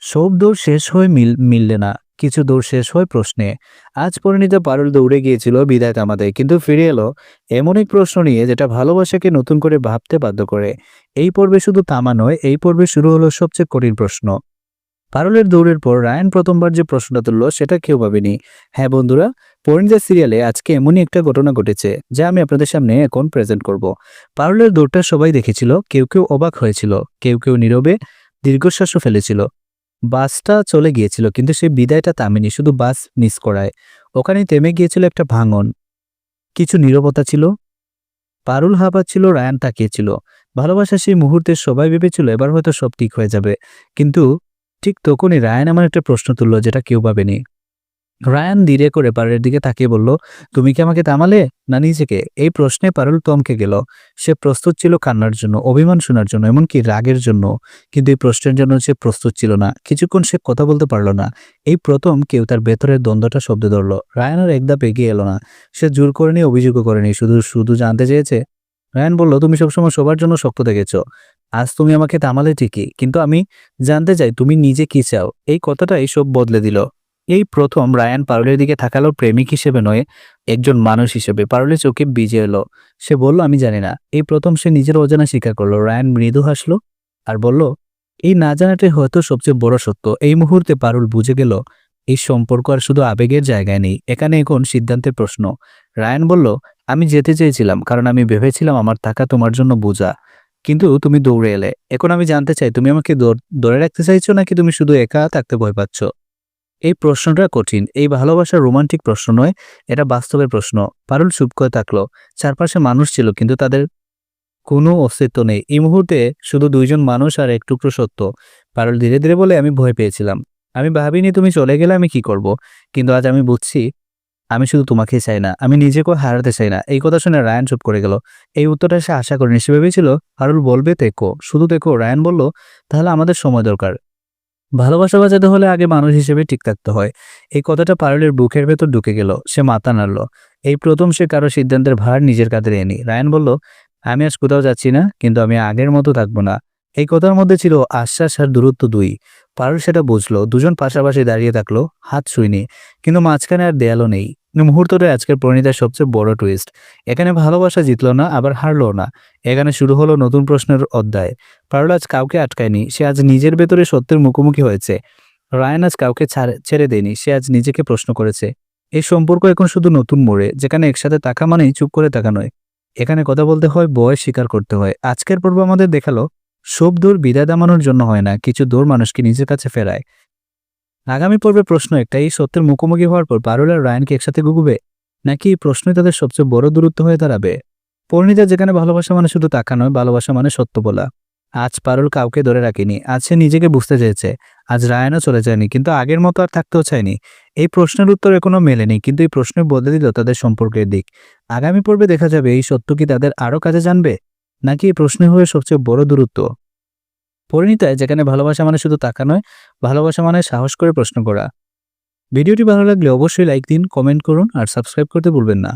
সব দৌড় শেষ হয়ে মিললে না, কিছু দৌড় শেষ হয় প্রশ্নে। আজ পরিণীতা পারুল দৌড়ে গিয়েছিল বিদায় থামাতে, কিন্তু ফিরে এলো এমন এক প্রশ্ন নিয়ে যেটা ভালোবাসাকে নতুন করে ভাবতে বাধ্য করে। এই পর্বে শুধু থামা নয়, এই পর্বে শুরু হলো সবচেয়ে কঠিন প্রশ্ন। পারুলের দৌড়ের পর রায়ান প্রথমবার যে প্রশ্নটা তুললো সেটা কেউ ভাবেনি। হ্যাঁ বন্ধুরা, পরিণীতা সিরিয়ালে আজকে এমনই একটা ঘটনা ঘটেছে যা আমি আপনাদের সামনে এখন প্রেজেন্ট করব। পারুলের দৌড়টা সবাই দেখেছিল, কেউ কেউ অবাক হয়েছিল, কেউ কেউ নীরবে দীর্ঘশ্বাসও ফেলেছিল। বাসটা চলে গিয়েছিল, কিন্তু সেই বিদায়টা থামেনি, শুধু বাস মিস করায়। ওখানেই থেমে গিয়েছিল একটা ভাঙন, কিছু নীরবতা ছিল। পারুল হাঁপাচ্ছিল, রায়ান তাকিয়েছিল। ভালোবাসা সেই মুহূর্তে সবাই ভেবেছিল এবার হয়তো সব ঠিক হয়ে যাবে, কিন্তু ঠিক তখনই রায়ান এমন একটা প্রশ্ন তুললো যেটা কেউ ভাবেনি। রায়ান ধীরে করে পারুলের দিকে তাকিয়ে বলল, তুমি কি আমাকে থামালে না নিজেকে? এই প্রশ্নে পারুল থমকে গেল। সে প্রস্তুত ছিল কান্নার জন্য, অভিমান শোনার জন্য, এমনকি রাগের জন্য, কিন্তু এই প্রশ্নের জন্য সে প্রস্তুত ছিল না। কিছুক্ষণ সে কথা বলতে পারল না। এই প্রথম কেউ তার ভেতরের দ্বন্দ্বটা শব্দ ধরল। রায়ানের এক ধাপ এগিয়ে এলো না। সে জোর করেনি, অভিযোগও করেনি, শুধু শুধু জানতে চেয়েছে। রায়ান বলল, তুমি সবসময় সবার জন্য শক্ত দেখেছ। আজ তুমি আমাকে থামালে ঠিকই, কিন্তু আমি জানতে চাই তুমি নিজে কি চাও। এই কথাটাই সব বদলে দিল। এই প্রথম রায়ান পারুলের দিকে তাকালো, প্রেমিক হিসেবে নয়, একজন মানুষ হিসেবে। পারুলের চোখে ভিজে এলো। সে বলল, আমি জানি না। এই প্রথম সে নিজের অজানা স্বীকার করলো। রায়ান মৃদু হাসলো আর বলল, এই না জানাটাই হয়তো সবচেয়ে বড় সত্য। এই মুহূর্তে পারুল বুঝে গেল এই সম্পর্ক আর শুধু আবেগের জায়গায় নেই, এখানে এখন সিদ্ধান্তের প্রশ্ন। রায়ান বলল, আমি যেতে চেয়েছিলাম কারণ আমি ভেবেছিলাম আমার থাকা তোমার জন্য বোঝা, কিন্তু তুমি দৌড়ে এলে। এখন আমি জানতে চাই, তুমি আমাকে ধরে রাখতে চাইছো নাকি তুমি শুধু একা থাকতে ভয় পাচ্ছ? এই প্রশ্নটা কঠিন। এই ভালোবাসার রোমান্টিক প্রশ্ন নয়, এটা বাস্তবের প্রশ্ন। পারুল চুপ করে থাকলো। চারপাশে মানুষ ছিল, কিন্তু তাদের কোনো অস্তিত্ব নেই। এই মুহূর্তে শুধু দুইজন মানুষ আর এক টুকরো সত্য। পারুল ধীরে ধীরে বলে, আমি ভয় পেয়েছিলাম। আমি ভাবিনি তুমি চলে গেলে আমি কি করব, কিন্তু আজ আমি বুঝছি আমি শুধু তোমাকে চাই না, আমি নিজেকেও হারাতে চাই না। এই কথা শুনে রায়ান চুপ করে গেল। এই উত্তরটা সে আশা করেনি। সে ভেবেছিল পারুল বলবে তেকো, শুধু তেকো। রায়ান বলল, তাহলে আমাদের সময় দরকার। ভালোবাসা বাঁচাতে হলে আগে মানুষ হিসেবে ঠিক থাকতে হয়। এই কথাটা পারুলের বুকের ভেতর ঢুকে গেল। সে মাথা নাড়ল। এই প্রথম সে কারো সিদ্ধান্তের ভার নিজের কাঁধে এনে। রায়ান বলল, আমি আজ কোথাও যাচ্ছি না, কিন্তু আমি আগের মতো থাকবো না। এই কথার মধ্যে ছিল আশ্বাস আর দূরত্ব দুই। পারুল সেটা বুঝলো। দুজন পাশাপাশি দাঁড়িয়ে থাকলো, হাত ছুঁইনি, কিন্তু মাঝখানে আর দেয়ালও নেই। মুহূর্তটা আজকের পরিণীতার সবচেয়ে বড় টুইস্ট। এখানে ভালোবাসা জিতলো না, আবার হারলো না। এখানে শুরু হলো নতুন প্রশ্নের অধ্যায়। পারুল আজ কাউকে আটকায়নি, সে আজ নিজের ভেতরে সত্যের মুখোমুখি হয়েছে। রায়ান আজ কাউকে ছেড়ে দেয়নি, সে আজ নিজেকে প্রশ্ন করেছে। এই সম্পর্ক এখন শুধু নতুন মোড়ে, যেখানে একসাথে থাকা মানেই চুপ করে থাকা নয়। এখানে কথা বলতে হয়, বয়স স্বীকার করতে হয়। আজকের পর্ব আমাদের দেখালো সব দৌড় বিদায় দামানোর জন্য হয় না, কিছু দৌড় মানুষকে নিজের কাছে ফেরায়। আগামী পর্বে প্রশ্ন একটা, এই সত্যের মুখোমুখি হওয়ার পর পারুল আর রায়ানকে একসাথে গুগবে, নাকি এই প্রশ্নই তাদের সবচেয়ে বড় দূরত্ব হয়ে দাঁড়াবে? পরিণীতা যেখানে ভালোবাসা মানে শুধু টাকা নয়, ভালোবাসা মানে সত্য বলা। আজ পারুল কাউকে ধরে রাখেনি, আজ সে নিজেকে বুঝতে চেয়েছে। আজ রায়ানও চলে যায়নি, কিন্তু আগের মতো আর থাকতেও চায়নি। এই প্রশ্নের উত্তর এখনো মেলেনি, কিন্তু এই প্রশ্ন বদলে দিল তাদের সম্পর্কের দিক। আগামী পর্বে দেখা যাবে এই সত্য কি তাদের আরো কাজে জানবে, নাকি এই প্রশ্ন হয়ে সবচেয়ে বড় দূরত্ব। পরিণীতায় যেখানে ভালোবাসা মানে শুধু টাকা নয়, ভালোবাসা মানে সাহস করে প্রশ্ন করা। ভিডিওটি ভালো লাগলে অবশ্যই লাইক দিন, কমেন্ট করুন আর সাবস্ক্রাইব করতে ভুলবেন না।